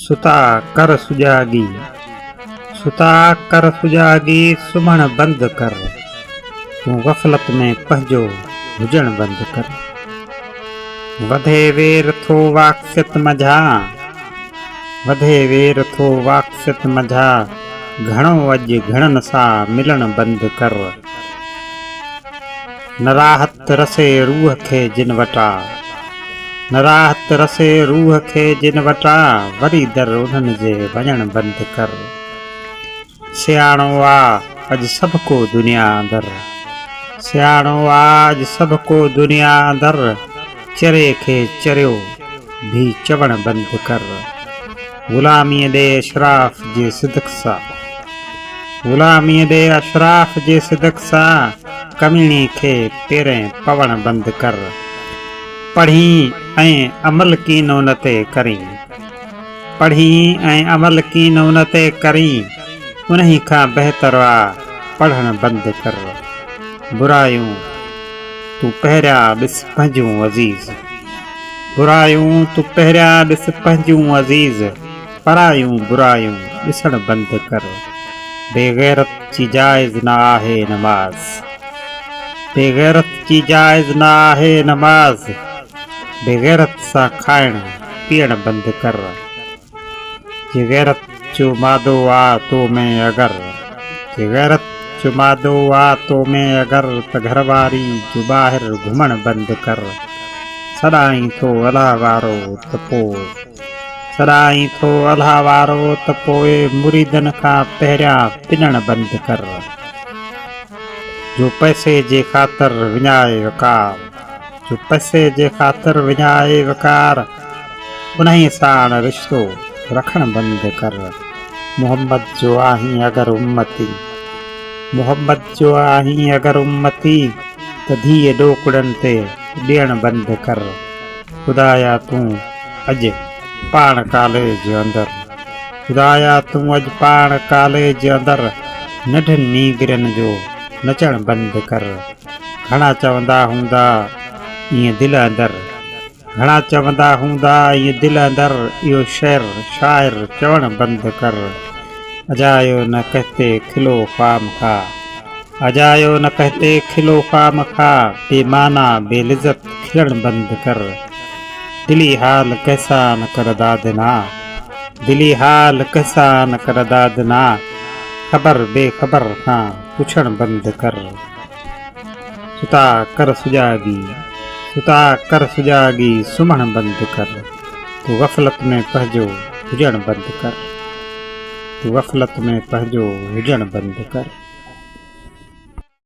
सुता कर सुजागी, सुता कर सुजागी, सुम्हण बंद कर, तूं गफ़लत में पंहिंजो हुजण बंद कर। वधे वेर थो वाक्सित मझा, वधे वेर थो वाक्सित मझा, घणो अॼु घणनि सां मिलण बंद कर। न राहत रसे रूह खे जिन वटां, न राहत रसे रूह खे जिन वटां, वरी दर उन्हनि जे वञण बंद कर। सियाणो आ अॼु सभ को दुनिया अंदर, सियाणो आ अॼु सभ को दुनिया अंदर, चरे खे चरियो भी चवण बंद कर। ग़ुलामीअ ॾे अशराफ़ जे सिदक सां, ग़ुलामीअ ॾे अशराफ़ जे सिदक सां, कमीणी खे पेरें पवण बंद कर। पढ़ी ऐं अमल कीनो न ते करीं, पढ़ी ऐं अमल कीनो न ते करीं, उन्ही खां बहितर आहे पढ़ण बंद कर। बुरायूं तूं पहिरियां ॾिस पंहिंजूं अज़ीज़, बुरायूं तूं पहिरियां ॾिस पंहिंजूं अज़ीज़, परायूं बुरायूं ॾिसण बंद कर। बेग़ैरत जी जाइज़ न आहे नमाज़, बेग़ैरत जी जाइज़ न आहे नमाज़, बेग़ैरत सां खाइण पीअण बंद कर। जे गैरत जो मादो आ तो में अगर, जे गैरत जो मादो आ तो में अगर, त घरवारी जो ॿाहिरि घुमण बंद कर। सदाईं थो अलाह वारो त पोइ, सदाईं थो अलाह वारो त पोइ, मुरीदनि खां पहिरियां पिनण बंद कर। जो पैसे जे ख़ातिर विञाए वकार, जो पैसे जे ख़ातिर विञाए वकार, उन्ही साण रिश्तो रखण बंद कर। मोहम्मद जो आहीं अगर उम्मती, मोहम्मद जो आहीं अगर उम्मती, त धीअ ॾोकड़नि ते ॾियण बंद कर। ख़ुदाया तूं अॼु पाण कॉलेज अंदर, ख़ुदाया तूं अॼु पाण कॉलेज अंदर, नंढनि नीगरनि जो नचण बंद कर। घणा चवंदा हूंदा ईअं दिलि अंदर, घणा चवंदा हूंदा ईअं दिलि अंदर, इहो शेर शाइर चवण बंद कर। अजायो न कहते खिलो ख़ाम खा, अजायो न कहते खिलो ख़ाम खा, बेमाना बेलिज़त खिलण बंद कर। दिली हाल कैसा न कर दादना, दिली हाल कैसा न कर दादना, ख़बर बेख़बर खां पुछण बंद कर। सुता कर सुजागी, सुता कर सुजागी, सुम्हण बंद कर, तूं गफ़लत में पंहिंजो हुजण बंद कर, तूं गफ़लत में पंहिंजो हुजण बंद कर।